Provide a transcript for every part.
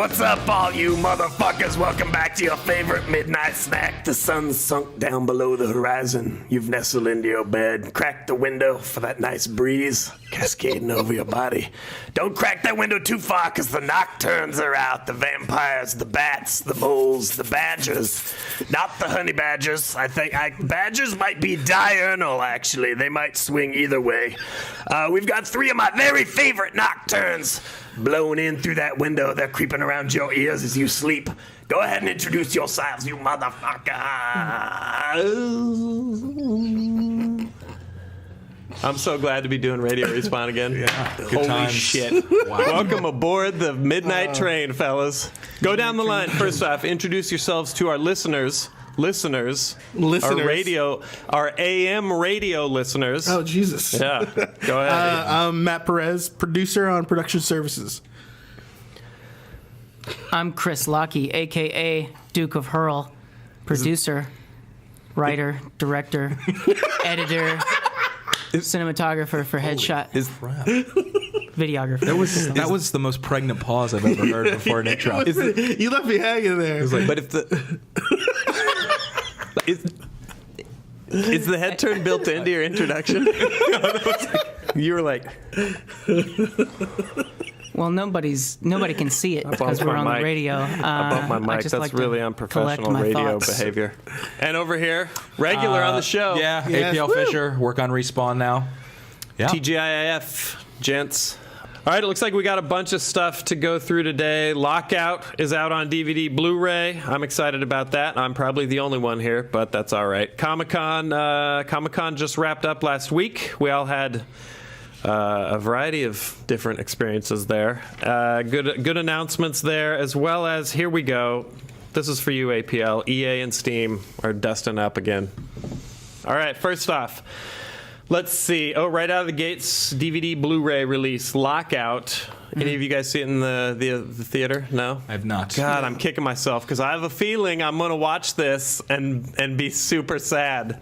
What's up, all you motherfuckers? Welcome back to your favorite midnight snack. The sun's sunk down below the horizon. You've nestled into your bed, cracked the window for that nice breeze cascading over your body. Don't crack that window too far, because the nocturnes are out. The vampires, the bats, the moles, the badgers. Not the honey badgers. I think badgers might be diurnal, actually. They might swing either way. We've got 3 of my very favorite nocturnes blowing in through that window. They're creeping around your ears as you sleep. Go ahead and introduce yourselves, you motherfucker. I'm so glad to be doing Radio Respawn again. Yeah, good Holy times. shit. Wow. Welcome aboard the midnight train, fellas. Go down the line. First off, introduce yourselves to our listeners, our AM radio listeners. Oh, Jesus. Yeah, go ahead. I'm Matt Perez, producer on Production Services. I'm Chris Lockey, a.k.a. Duke of Hurl, producer, writer, director, editor, cinematographer for Headshot, videographer. That was the most pregnant pause I've ever heard before an intro. You left me hanging there. It was like, But if the... Is the head turn built into your introduction? You were like... Well, nobody can see it because we're on the radio. I bumped my mic. That's really unprofessional radio behavior. And over here, regular on the show. yeah, Yes, APL woo. Fisher, work on Respawn now. Yeah. TGIF, gents. All right, it looks like we got a bunch of stuff to go through today. Lockout is out on DVD, Blu-ray. I'm excited about that. I'm probably the only one here, but that's all right. Comic-Con just wrapped up last week. We all had a variety of different experiences there. Good announcements there, as well as, here we go. This is for you, APL. EA and Steam are dusting up again. All right, first off, let's see. Oh, right out of the gates, DVD Blu-ray release, Lockout. Any of you guys see it in the theater? No? I have not. God, I'm kicking myself because I have a feeling I'm going to watch this and be super sad.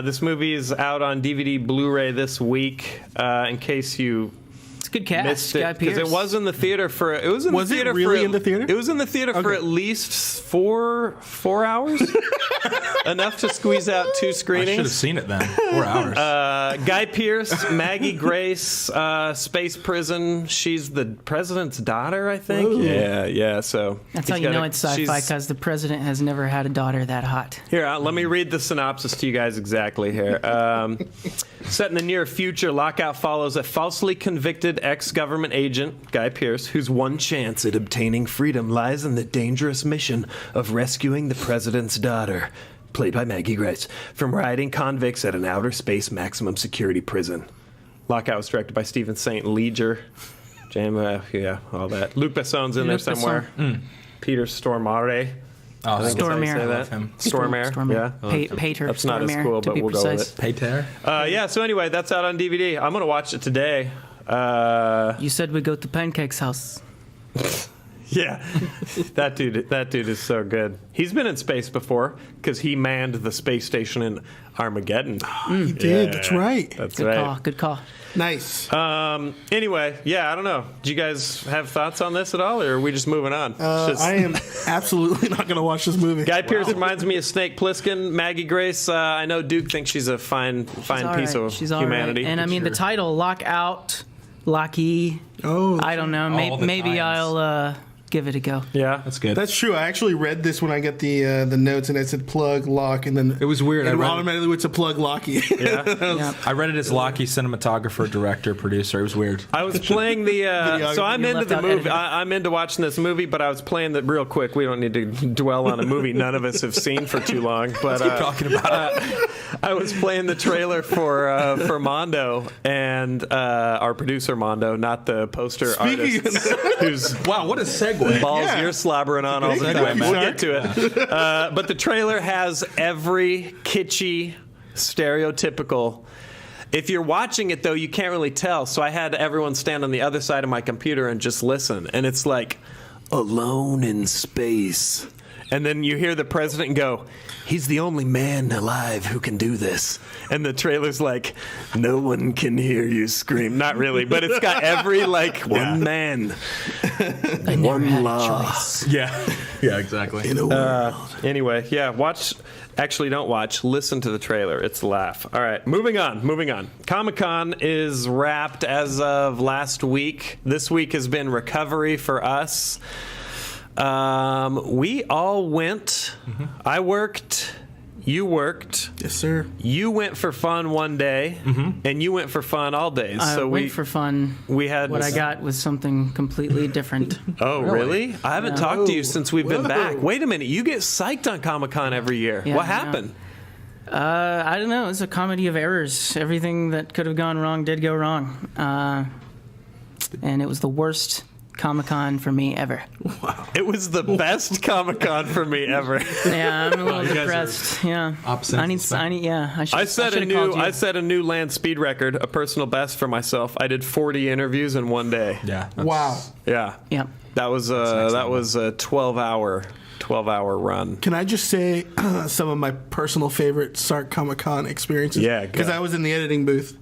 This movie is out on DVD Blu-ray this week. In case you It's a good cast. missed it, Guy because Pearce. it was in the theater for It was really in the theater? It was in the theater for at least four hours. Enough to squeeze out 2 I screenings. should have seen it then. 4 hours. Guy Pearce, Maggie Grace, Space Prison. She's the president's daughter, I think. Ooh. Yeah. So That's how you know it's sci-fi, because the president has never had a daughter that hot. Here, let me read the synopsis to you guys exactly here. Set in the near future, Lockout follows a falsely convicted ex-government agent, Guy Pearce, whose one chance at obtaining freedom lies in the dangerous mission of rescuing the president's daughter, played by Maggie Grace, from rioting convicts at an outer space maximum security prison. Lockout was directed by Stephen St. Leger. All that. Luc Besson's in there Luc somewhere. Peter Stormare. Oh, I think that's how you Stormare. say I that. love him. Stormare. Yeah. Pater. That's not as Stormare, cool, to but be we'll go precise. with it. Payter? So anyway, that's out on DVD. I'm going to watch it today. You said we go to Pancake's house. Yeah. that dude is so good. He's been in space before because he manned the space station in Armageddon. He did. That's right. That's Good right. call. Good call. Nice. Anyway, yeah, I don't know. Do you guys have thoughts on this at all, or are we just moving on? I am absolutely not going to watch this movie. Guy Pearce reminds me of Snake Plissken. Maggie Grace, I know Duke thinks she's a fine piece of She's all humanity. right. And I mean, the title, Lockout, Locky. Oh, I don't know. All the Maybe times. I'll give it a go. Yeah. That's good. that's true. I actually read this when I got the notes, and it said plug, lock, and then It was weird. It I read it- automatically went to plug, Locky. Yeah. Yeah. I read it as Locky, cinematographer, director, producer. It was weird. I was playing the. So I'm You into left the out movie. editing. I'm into watching this movie, but I was playing the real quick. We don't need to dwell on a movie none of us have seen for too long. But Keep talking about it. I was playing the trailer for Mondo, and our producer Mondo, not the poster Speaking artist, who's Wow, what a segue. balls Yeah. you're slobbering on all the Great time. segue, We'll Mark. get to it. But the trailer has every kitschy, stereotypical. If you're watching it, though, you can't really tell. So I had everyone stand on the other side of my computer and just listen. And it's like, alone in space. And then you hear the president go, he's the only man alive who can do this. And the trailer's like, no one can hear you scream. Not really, but it's got every, one man. I never had a choice. Yeah. Yeah, exactly. In a world. Anyway, yeah, watch. Actually, don't watch. Listen to the trailer. It's a laugh. All right, moving on. Comic-Con is wrapped as of last week. This week has been recovery for us. We all went. Mm-hmm. I worked. You worked. Yes, sir. You went for fun one day, and you went for fun all days. I went for fun. We had What I got was something completely different. Oh, really? I haven't talked to you since we've been back. Wait a minute. You get psyched on Comic-Con every year. Yeah, What I know. happened? I don't know. It's a comedy of errors. Everything that could have gone wrong did go wrong. And it was the worst Comic-Con for me ever. It was the best Comic-Con for me ever. Yeah, I'm a little you guys depressed. Yeah. opposite I need. Yeah. I set a new land speed record, a personal best for myself. I did 40 interviews in one day. Yeah. that's- Wow. Yeah. Yeah. That was a 12-hour run. Can I just say some of my personal favorite Sark Comic-Con experiences? Yeah, go. Because I was in the editing booth.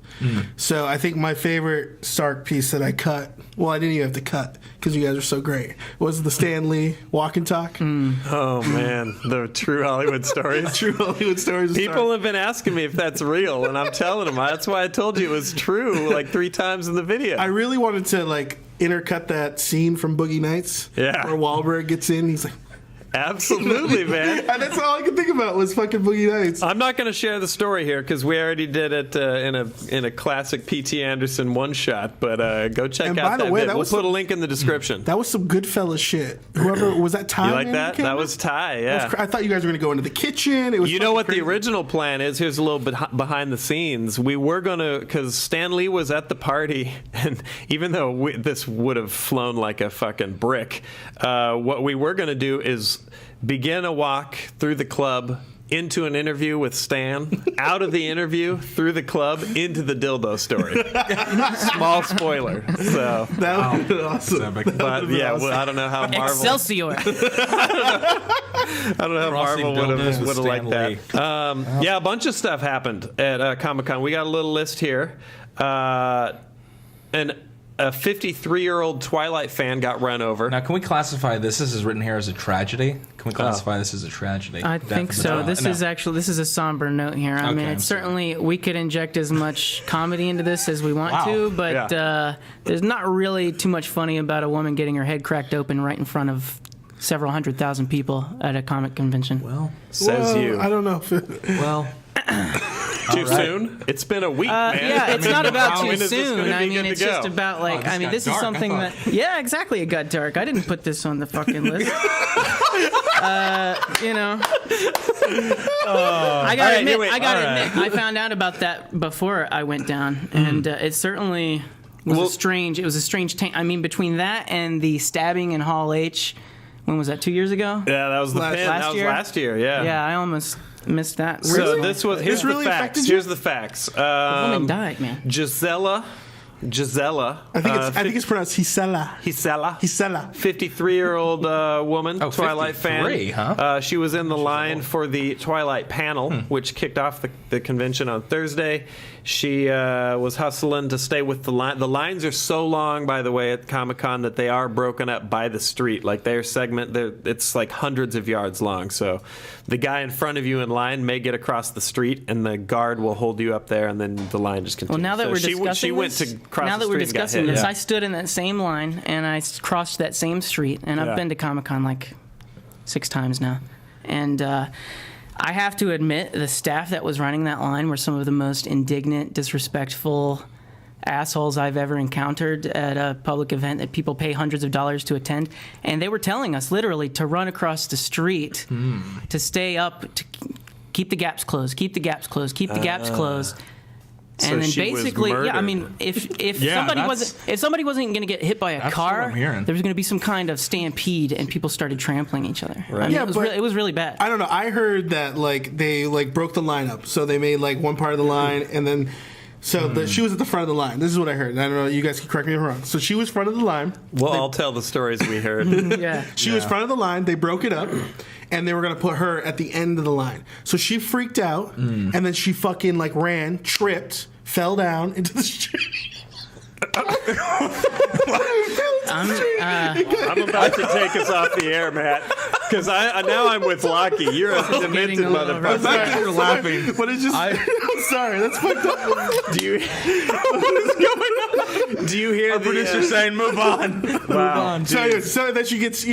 So I think my favorite Sark piece that I cut, well, I didn't even have to cut because you guys are so great, was the Stan Lee walk and talk. Oh, man. The true Hollywood stories. True Hollywood stories of People Sark. have been asking me if that's real, and I'm telling them. That's why I told you it was true like 3 times in the video. I really wanted to, like, intercut that scene from Boogie Nights. Yeah. Where Wahlberg gets in. He's like, Absolutely, man. and that's all I could think about was fucking Boogie Nights. I'm not going to share the story here because we already did it in a classic P.T. Anderson one shot. But go check And out by the that way, vid. that We'll was put a some- link in the description. That was some Goodfellas shit. Whoever was that Ty? You like man that? came That up? was Ty. That Yeah. was I thought you guys were going to go into the kitchen. It was You know fucking what crazy. the original plan is? Here's a little bit behind the scenes. We were going to, because Stan Lee was at the party, and even though this would have flown like a fucking brick, what we were going to do is begin a walk through the club into an interview with Stan, out of the interview, through the club, into the dildo story. Small spoiler. So, That would be awesome. Epic. but yeah, well, I don't know how Marvel. Excelsior. I don't know how Crossing Marvel would dildos have with liked Stan that. Yeah, a bunch of stuff happened at Comic-Con. We got a little list here. And a 53-year-old Twilight fan got run over. Now, can we classify this? This is written here as a tragedy. Can we classify this as a tragedy? I Death think of the so. child? This No. is a somber note here. I Okay, mean, I'm it's sorry. certainly we could inject as much comedy into this as we want Wow. to, but there's not really too much funny about a woman getting her head cracked open right in front of several 100,000 people at a comic convention. Well, Says Well, you. I don't know. well. Too soon? It's been a week, man. Yeah, it's not about how too is this soon. gonna I be mean, good to it's just go? about like, this I mean, got this is dark, I something thought. that, yeah, exactly. It got dark. I didn't put this on the fucking list. You know, I gotta admit, anyway, I found out about that before I went down, and it certainly was Well- a strange. It was a strange. I mean, between that and the stabbing in Hall H, when was that? 2 years ago? Yeah, that was the pin. last That was year? last year, yeah. Yeah, I almost missed that. So this was, here's This really the facts. affected you? Here's the facts. The woman died, man. Gisela, I think it's pronounced Hisela. Gisela. Hisela. 53-year-old woman, Oh, Twilight 53, fan. huh? She was in the line for the Twilight panel, which kicked off the convention on Thursday. She was hustling to stay with the line. The lines are so long, by the way, at Comic-Con that they are broken up by the street. Like their segment, it's like hundreds of yards long. So the guy in front of you in line may get across the street, and the guard will hold you up there, and then the line just continues. Well, now that So we're she discussing went this, to cross now the that we're street and got discussing hit. this, Yeah. I stood in that same line and I crossed that same street, and I've Yeah. been to Comic-Con like 6 times now, and I have to admit the staff that was running that line were some of the most indignant, disrespectful assholes I've ever encountered at a public event that people pay hundreds of dollars to attend, and they were telling us literally to run across the street to stay up to keep the gaps closed, keep the gaps closed, keep the gaps closed. So And then she was basically, yeah, I murdered. mean, if Yeah, somebody wasn't going to get hit by a That's car, what I'm hearing. there was going to be some kind of stampede, and people started trampling each other. I mean, Yeah, it was but- really, it was really bad. I don't know. I heard that like they like broke the line up, so they made like one part of the line, and then she was at the front of the line. This is what I heard. I don't know. You guys can correct me if I'm wrong. So she was front of the line. Well, I'll tell the stories we heard. Yeah. She was front of the line. They broke it up, and they were gonna put her at the end of the line. So she freaked out, and then she fucking like ran, tripped, fell down into the street. I'm about to take us off the air, Matt, because now I'm with Lockie. You're a demented getting a little motherfucker. You're laughing. But it's just. I'm sorry. That's fucked up. Do you? What is going on? Do you hear Our the producer saying, "Move on, Wow. So that she gets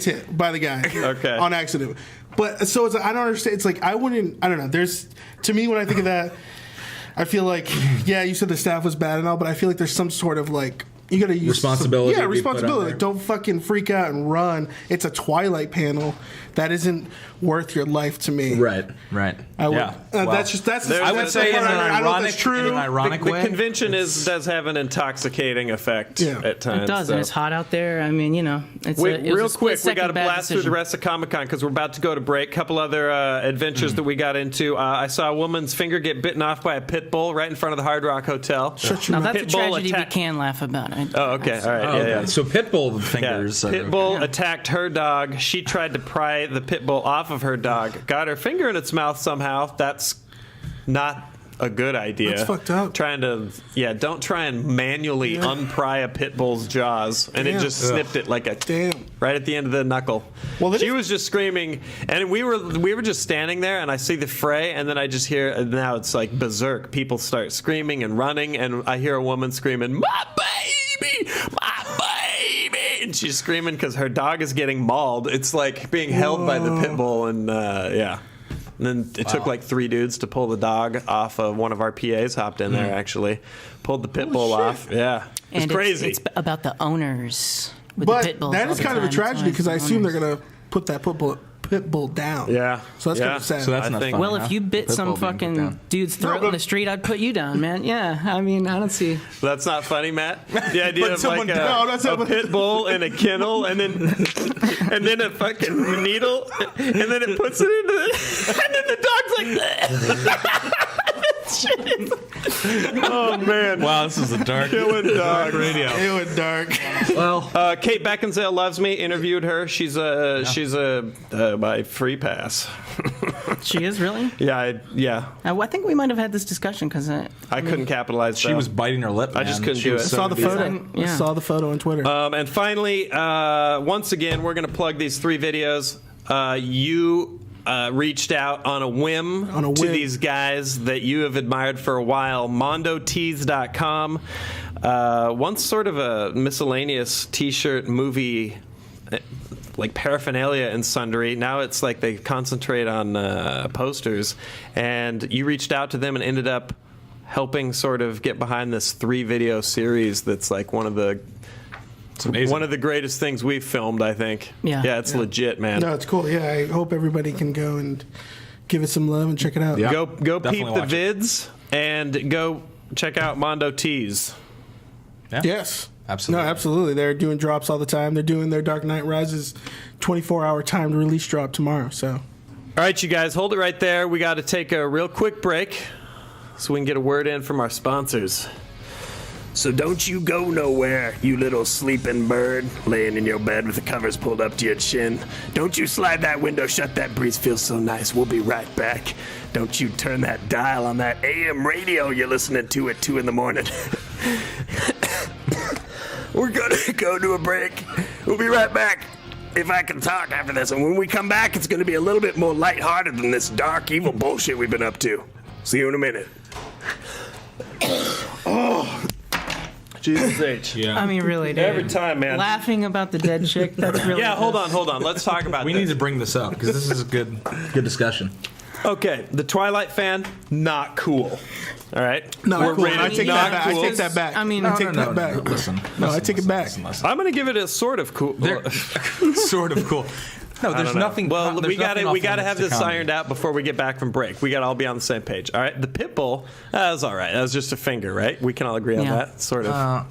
hit by the guy. Okay. On accident. But so it's like, I don't understand. It's like I don't know. There's, to me, when I think of that, I feel like, yeah, you said the staff was bad and all, but I feel like there's some sort of like, you gotta use Responsibility Yeah, to be put on responsibility. there. Don't fucking freak out and run. It's a Twilight panel. That isn't worth your life to me. Right. I would, Yeah. Well, that's I would that's say the in part an I don't know if that's true. The convention does have an intoxicating effect at times. It does, so. and it's hot out there. I mean, it's Wait, real quick, we got to bad blast through the rest of Comic-Con because we're about to go to break. Couple other adventures that we got into. I saw a woman's finger get bitten off by a pit bull right in front of the Hard Rock Hotel. Now that's a Pit bull tragedy we attack- can laugh about. Oh, okay. All right. Yeah. So Pitbull fingers. Pitbull attacked her dog. She tried to pry the pit bull off of her dog. Got her finger in its mouth somehow. That's not a good idea. That's fucked up. Don't try and manually unpry a pit bull's jaws. And it just snipped it like right at the end of the knuckle. Well, she was just screaming, and we were just standing there, and I see the fray, and then I just hear, and now it's like berserk. People start screaming and running, and I hear a woman screaming, "My baby! My baby!" And she's screaming because her dog is getting mauled. It's like being held by the pit bull, and And then it took like 3 dudes to pull the dog off of one of our PAs, hopped in there actually, pulled the pit bull off. Yeah. It's crazy. It's about the owners with the pit But bulls that all is the kind of a time. tragedy It's because I always the assume they're owners. going to put that pit bull down. Yeah. So that's kind of sad. So that's I not think- funny, Well, huh? if you bit Pitbull some being put fucking down. dude's throat in the street, I'd put you down, man. Yeah, I mean, I don't see. That's not funny, Matt. The idea But of someone- like No, that's a not- pit bull in a kennel, and then a fucking needle, and then it puts it into the, and then the dog's like, oh man, Wow, this is a dark. killing dog radio. It went dark. Well, Kate Beckinsale loves me. Interviewed her. She's a my free pass. She is really. Yeah. I think we might have had this discussion because I couldn't capitalize. she was biting her lip. I just man. couldn't She do was it. so Saw the busy. photo. Yeah. I saw the photo on Twitter. And finally, once again, we're going to plug these 3 videos. You reached out on a whim to these guys that you have admired for a while. MondoTees.com. Once sort of a miscellaneous T-shirt movie, like paraphernalia and sundry. Now it's like they concentrate on posters. And you reached out to them and ended up helping sort of get behind this 3-video series that's like one of the greatest things we've filmed, I think. Yeah. It's legit, man. No, it's cool. Yeah, I hope everybody can go and give it some love and check it out. Yeah. Go peep Definitely the watch it. vids and go check out Mondo Tees. Yeah. Yes. Absolutely. No, absolutely. They're doing drops all the time. They're doing their Dark Knight Rises 24-hour timed release drop tomorrow. So, All right, you guys, hold it right there. We got to take a real quick break so we can get a word in from our sponsors. So don't you go nowhere, you little sleeping bird, laying in your bed with the covers pulled up to your chin. Don't you slide that window shut, that breeze feels so nice. We'll be right back. Don't you turn that dial on that AM radio you're listening to at 2 in the morning. We're gonna go to a break. We'll be right back. If I can talk after this. And when we come back, it's gonna be a little bit more lighthearted than this dark, evil bullshit we've been up to. See you in a minute. Jesus H. Yeah. I mean, really, dude. Every time, man. Laughing about the dead chick. That's really. Yeah, hold on. Let's talk about we this. need to bring this up because this is a good discussion. Okay, the Twilight fan, not cool. All right? no, We're cool. rated I take not that back. cool. I take that back. I mean, I take that back. Listen. No, I take it back. Listen. I'm going to give it a sort of cool. Sort of cool. No, I there's don't know. nothing. Well, there's we got nothing to have this comedy. ironed out before we get back from break. We got to all be on the same page. All right. The pit bull, that was all right. That was just a finger, right? We can all agree on Yeah. that, sort of.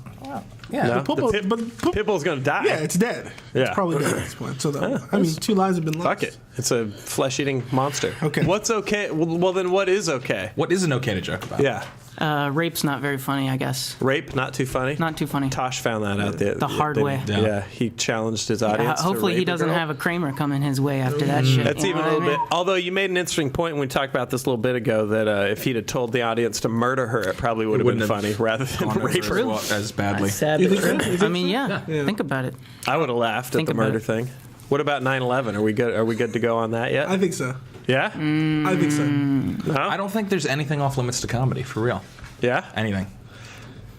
Yeah. No? pit bull- the pit bull's going to die. Yeah, it's dead. Yeah. It's probably dead at this point. So, I mean, 2 lives have been lost. Fuck it. It's a flesh-eating monster. Okay. What's okay? Well, then what is okay? What isn't okay to joke about? Yeah. Rape's not very funny, I guess. Rape, not too funny? Not too funny. Tosh found that out The hard way. Yeah, he challenged his audience. to Hopefully he rape a doesn't girl. have a Kramer coming his way after that shit. That's you even know a little what I bit. mean? Although you made an interesting point when we talked about this a little bit ago that if he'd have told the audience to murder her, it probably would have been wouldn't have funny rather than Gone over rape her. as badly. Sad but true. I mean, yeah. Think about it. I would have laughed at Think the about murder it. thing. What about 9/11? Are we good? Are we good to go on that yet? I think so. Yeah. I think so. No? I don't think there's anything off limits to comedy, for real. Yeah. Anything.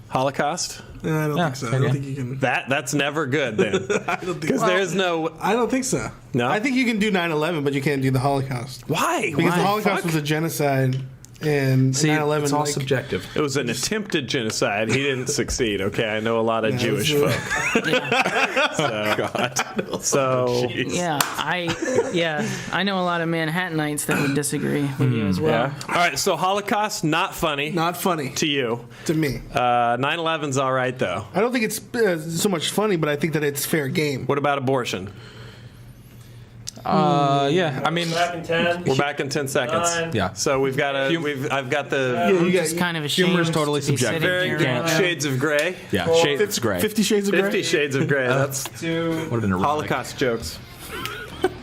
Holocaust. I don't think so. I okay. don't think you can. That's never good then, I don't think because so. there's no. I don't think so. No? I think you can do 9/11, but you can't do the Holocaust. Why? Because Why? the Holocaust was a genocide, and See, 9/11 it's all like, subjective. It was an attempted genocide. He didn't succeed. Okay, I know a lot of Yeah, Jewish it's- folk. Yeah. So Yeah, I know a lot of Manhattanites that would disagree with you as well. yeah. All right. So Holocaust not funny not funny to you. to me. 9/11's all right though. I don't think it's so much funny, but I think that it's fair game. What about abortion? Yeah, I mean, Back in 10. We're back in 10 seconds. 9. yeah. So we've got a. I've got the You got Just kind of ashamed. Humor is totally to be subjective. sitting very here good right now. shades of gray. Yeah, Shades Gray. 50 Shades of Grey. 50 Shades of Gray. That's Would have been ironic. Holocaust jokes.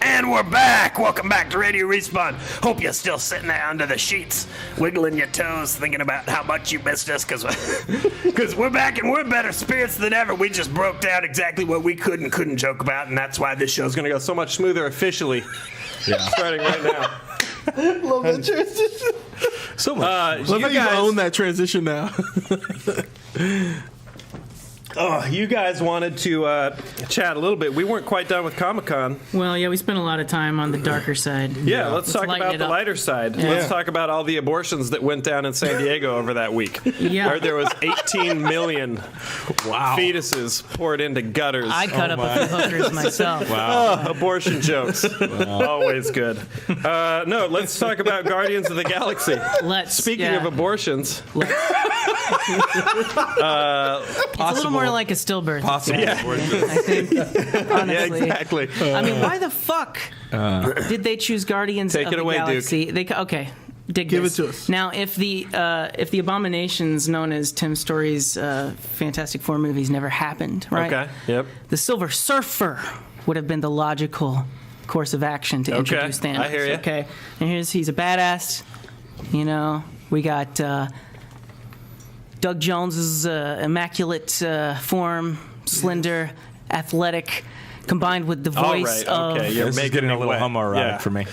And we're back. Welcome back to Radio Respawn. Hope you're still sitting there under the sheets, wiggling your toes, thinking about how much you missed us, because we're back and we're in better spirits than ever. We just broke down exactly what we could and couldn't joke about, and that's why this show's It's going to go so much smoother officially. Yeah. Starting right now. Love that transition. So much. Love how you guys- own that transition now. Oh, you guys wanted to chat a little bit. We weren't quite done with Comic-Con. Well, yeah, we spent a lot of time on the darker side. Yeah, let's talk lighten about it the up. lighter side. Yeah. Let's talk about all the abortions that went down in San Diego over that week. Yeah. Where there was 18 million fetuses poured into gutters. I cut up a few hookers myself. Abortion jokes. Always good. No, let's talk about Guardians of the Galaxy. Speaking of abortions, It's a little more like a stillbirth. Possible. Yeah. I think. Honestly. yeah, exactly. I mean, why the fuck did they choose Guardians Take of it the away, Duke. Galaxy? Okay. Dig Give this. it to us. Now, if the abominations known as Tim Story's Fantastic Four movies never happened, right? Okay. Yep. The Silver Surfer would have been the logical course of action to introduce Thanos. I hear ya. Okay, and he's a badass. You know, we got Doug Jones's immaculate form, slender, athletic, combined with the All voice right. of Okay. You're This is making getting me a little wet. homoerotic Yeah. for me.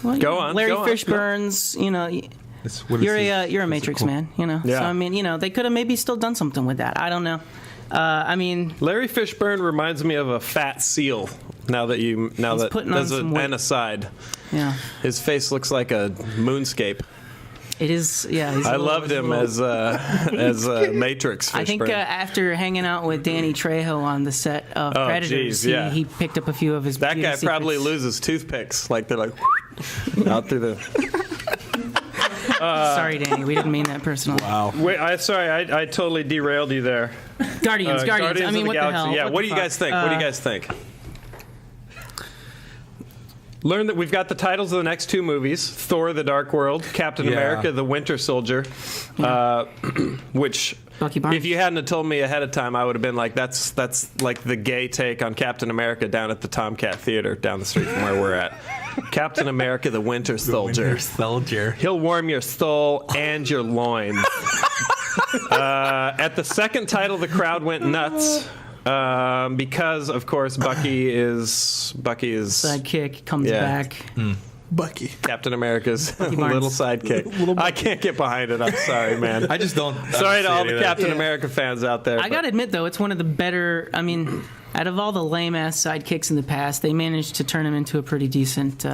well, Go on, Larry go on. Fishburne's. You know, you're a Matrix man. You know, Yeah. so I mean, you know, they could have maybe still done something with that. I don't know. I mean, Larry Fishburne reminds me of a fat seal. Now that putting on there's some weight. an aside, yeah, his face looks like a moonscape. it is. Yeah, he's a I little- loved he's a him little- as Matrix. Fishburne. I think after hanging out with Danny Trejo on the set of Predators, geez, yeah. he picked up a few of his. that beauty guy probably secrets. loses toothpicks. Like they're like out through the. Sorry, Danny, we didn't mean that personally. Wow. Wait, I totally derailed you there. Guardians. I of mean, the what Galaxy. the hell? Yeah. What do the you guys fuck? think? What do you guys think? Learn that we've got the titles of the next two movies: Thor: The Dark World, Captain Yeah. America: The Winter Soldier. Which, Bucky Barnes. if you hadn't have told me ahead of time, I would have been like, "That's like the gay take on Captain America down at the Tomcat Theater down the street from where we're at." Captain America: The Winter Soldier. Soldier. He'll warm your soul and your loins. At the second title, the crowd went nuts because, of course, Bucky is Sidekick comes Yeah. back. Bucky. Captain America's Barnes. little sidekick. I can't get behind it. I'm sorry, man. I just don't. Sorry to all the Captain Yeah. America fans out there. I but- gotta admit, though, it's one of the better. I mean, out of all the lame ass sidekicks in the past, they managed to turn him into a pretty decent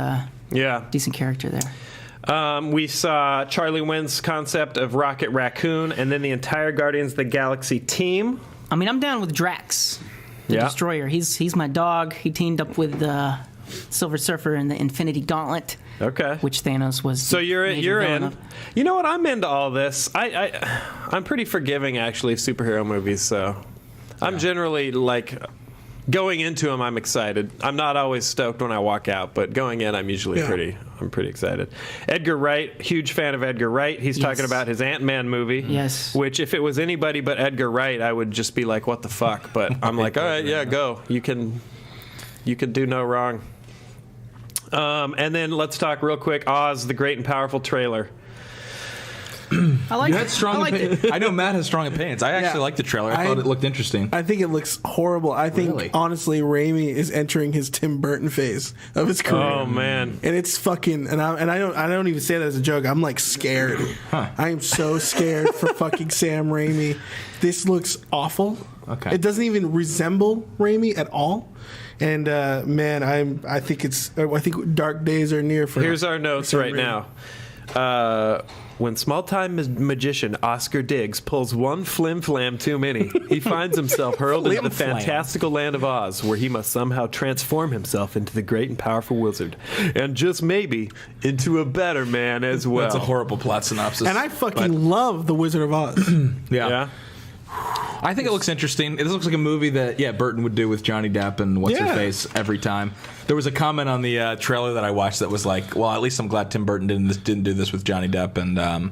yeah. character there. We saw Charlie Wynn's concept of Rocket Raccoon, and then the entire Guardians of the Galaxy team. I mean, I'm down with Drax, the Yeah. Destroyer. He's my dog. He teamed up with Silver Surfer in the Infinity Gauntlet, Okay. which Thanos was. So the you're major villain in. of. You know what? I'm into all this. I'm pretty forgiving actually of superhero movies. So I'm generally like Going into them, I'm excited. I'm not always stoked when I walk out, but going in, I'm usually I'm pretty excited. Edgar Wright, huge fan of Edgar Wright. He's talking about his Ant-Man movie. Yes. Which, if it was anybody but Edgar Wright, I would just be like, what the fuck? But I'm like, all right, yeah, go. You can do no wrong. And then let's talk real quick. Oz, the Great and Powerful trailer. I like You had strong opinions. I know Matt has strong opinions. I actually liked the trailer. I thought it looked interesting. I think it looks horrible. I think honestly, Raimi is entering his Tim Burton phase of his career. Oh man, and it's fucking. And I don't even say that as a joke. I'm like scared. I am so scared for fucking Sam Raimi. This looks awful. Okay. It doesn't even resemble Raimi at all. And man, I think dark days are near for. Here's our notes right Raimi. now. When small-time magician Oscar Diggs pulls one flim-flam too many, he finds himself hurled into the fantastical land of Oz, where he must somehow transform himself into the great and powerful wizard, and just maybe into a better man as well. That's a horrible plot synopsis. And I fucking love The Wizard of Oz. Yeah. I think it looks interesting. This looks like a movie that, Burton would do with Johnny Depp and What's-Her-Face every time. There was a comment on the trailer that I watched that was like, well, at least I'm glad Tim Burton didn't do this with Johnny Depp and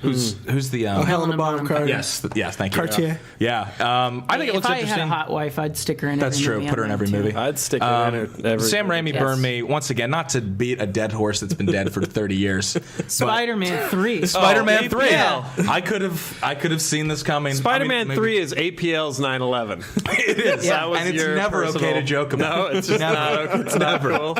who's the Helena Bonham Carter. Yes, thank you. Cartier. Yeah. I think it looks interesting. If I had a hot wife, I'd stick her in every movie. That's true. Put her in every movie. I'd stick her in every Sam Raimi burned me once again, not to beat a dead horse that's been dead for 30 years. Spider-Man 3. Spider-Man 3. Yeah. I could have seen this coming. Spider-Man 3 is APL's 9/11. It is. That was and it's your never okay to joke about. No, it's just not. It's Never. cool.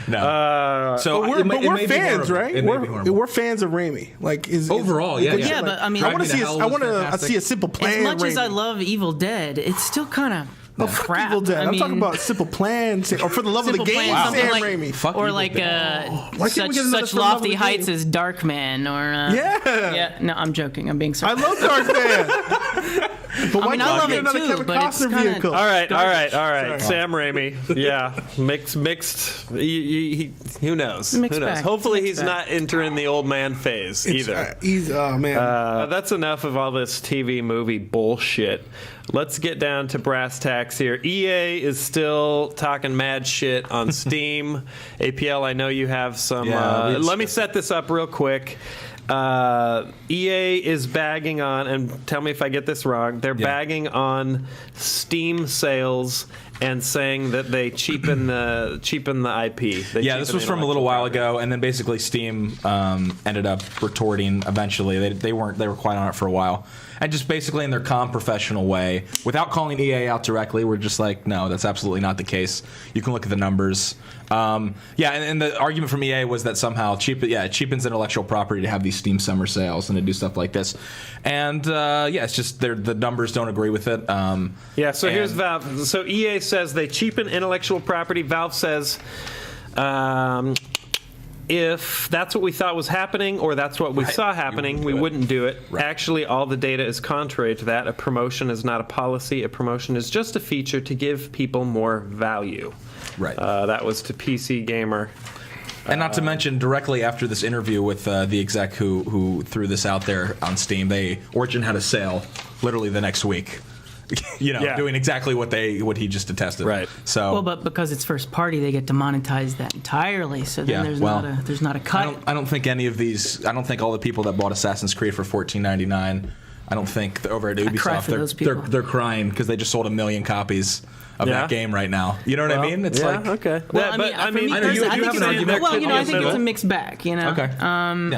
No. So But we're may be fans, horrible. right? It may be horrible. We're fans of Raimi. Like Overall, yeah. Yeah, but I mean, I want to see. Hell I was want to fantastic. see a Simple Plan. as much as I Raimi. love Evil Dead, it's still kind of Fuck crap. Evil Dead. I I'm mean, talking about Simple Plan, or For the Love of the Simple Game, Plan, something Sam like- Raimi. Fuck or Evil like Dead. Why can't we such get another such For the Love of lofty the heights Game? as Darkman or Yeah. No, I'm joking. I'm being I sarcastic. love Dark Man. But why I can't love we get it another too, Kevin but it's Costner kinda- vehicle? All right. Sorry. Sam Raimi, yeah, mixed. Who knows? Mixed Who knows? bag. Hopefully, Mixed he's bag. not entering the old man phase either. He's oh man. That's enough of all this TV movie bullshit. Let's get down to brass tacks here. EA is still talking mad shit on Steam. APL, I know you have some. Let me set this up real quick. EA is bagging on, and tell me if I get this wrong, they're bagging on Steam sales and saying that they cheapen the IP. This was from a little while ago, and then basically Steam ended up retorting eventually. They were quiet on it for a while. And just basically in their calm, professional way, without calling EA out directly, we're just like, no, that's absolutely not the case. You can look at the numbers. And the argument from EA was that somehow it cheapens intellectual property to have these Steam summer sales and to do stuff like this. And it's just the numbers don't agree with it. So here's Valve. So EA says they cheapen intellectual property. Valve says if that's what we thought was happening or that's what we saw happening, we wouldn't do it. Right. Actually, all the data is contrary to that. A promotion is not a policy. A promotion is just a feature to give people more value. Right. That was to PC Gamer. And not to mention, directly after this interview with the exec who threw this out there on Steam, Origin had a sale literally the next week. Doing exactly what he just attested. Right. So, but because it's first party, they get to monetize that entirely. So then there's not a cut. I don't think any of these. I don't think all the people that bought Assassin's Creed for $14.99. I don't think over at Ubisoft they're crying because they just sold 1 million copies of that game right now. You know what I mean? It's like okay. Well, I think it's a mixed bag. Okay.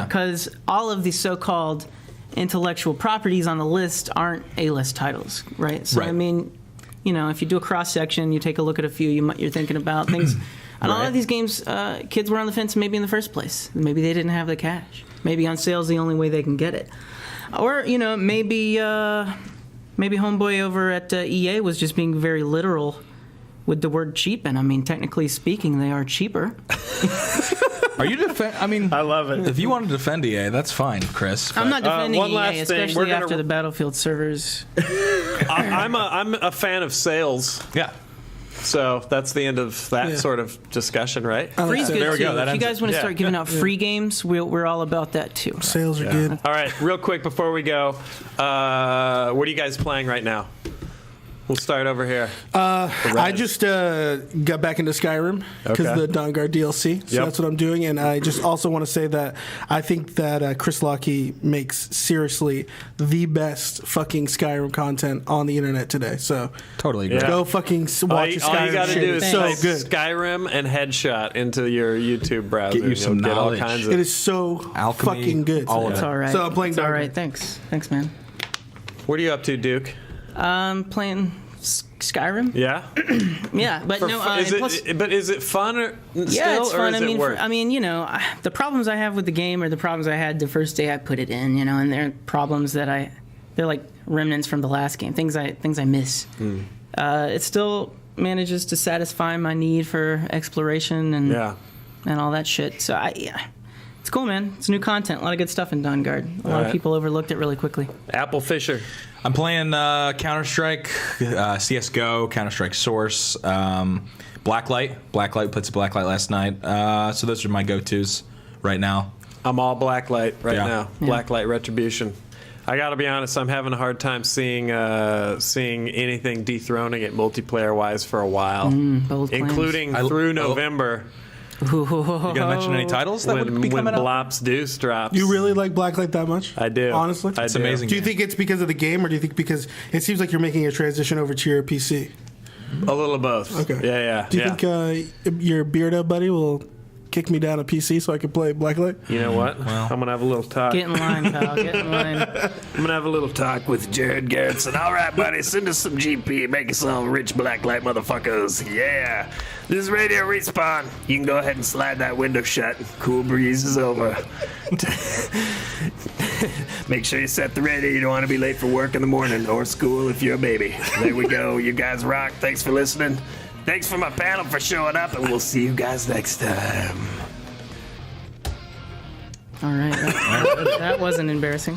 Because all of the so-called intellectual properties on the list aren't A-list titles, right? So I mean, if you do a cross section, you take a look at a few, you're thinking about things. And a lot of these games, kids were on the fence maybe in the first place. Maybe they didn't have the cash. Maybe on sale's the only way they can get it. Or maybe Homeboy over at EA was just being very literal with the word cheapen. I mean, technically speaking, they are cheaper. Are you I love it. If you want to defend EA, that's fine, Chris. I'm not defending one last EA, thing. especially after the Battlefield servers. I'm a fan of sales. Yeah. So that's the end of that sort of discussion, right? Free's good There we too. go. If you guys want to start giving out free games, we're all about that too. Sales are good. All right, real quick before we go, what are you guys playing right now? We'll start over here. I just got back into Skyrim because Okay. the Dawnguard DLC. So Yep. that's what I'm doing. And I just also want to say that I think that Chris Lockey makes seriously the best fucking Skyrim content on the internet today. So Totally agree. Yeah. go fucking watch All a you Skyrim got to shit. do is It's so type good. Skyrim and headshot into your YouTube browser. Get you some and you'll knowledge. get all kinds of. It is so Alchemy, fucking good. all of It's it. all right. So I'm playing It's all Dawnguard. right. Thanks, man. What are you up to, Duke? Playing Skyrim. Yeah. Yeah, but no. Is and plus- it? But is it fun or yeah, still, it's or fun. is it work? You know, the problems I have with the game are the problems I had the first day I put it in. You know, and they're problems that they're like remnants from the last game. Things I miss. It still manages to satisfy my need for exploration and Yeah. and all that shit. So it's cool, man. It's new content. A lot of good stuff in Dawnguard. A lot right. of people overlooked it really quickly. Apple Fisher. I'm playing Counter-Strike, CSGO, Counter-Strike Source, Blacklight. Blacklight, played some Blacklight last night. So those are my go-tos right now. I'm all Blacklight right Yeah. now. Blacklight Retribution. I got to be honest. I'm having a hard time seeing anything dethroning it multiplayer wise for a while, Bold claims. including I- through oh. November You gonna mention any titles that would be when coming up? Blops Deuce drops. You really like Blacklight that much? I do. Honestly? I It's do. amazing. Do you think it's because of the game, or do you think because it seems like you're making a transition over to your PC? A little of both. Okay. Yeah. Do you think your Beardo buddy will kick me down a PC so I can play Blacklight? You know what? I'm gonna have a little talk. Get in line, pal. Get in line. I'm gonna have a little talk with Jared Garrettson. All right, buddy, send us some GP. Make us some rich blacklight motherfuckers. Yeah. This is Radio Respawn. You can go ahead and slide that window shut. Cool breeze is over. Make sure you set the radio. You don't want to be late for work in the morning or school if you're a baby. There we go. You guys rock. Thanks for listening. Thanks for my panel for showing up, and we'll see you guys next time. All right. That wasn't embarrassing.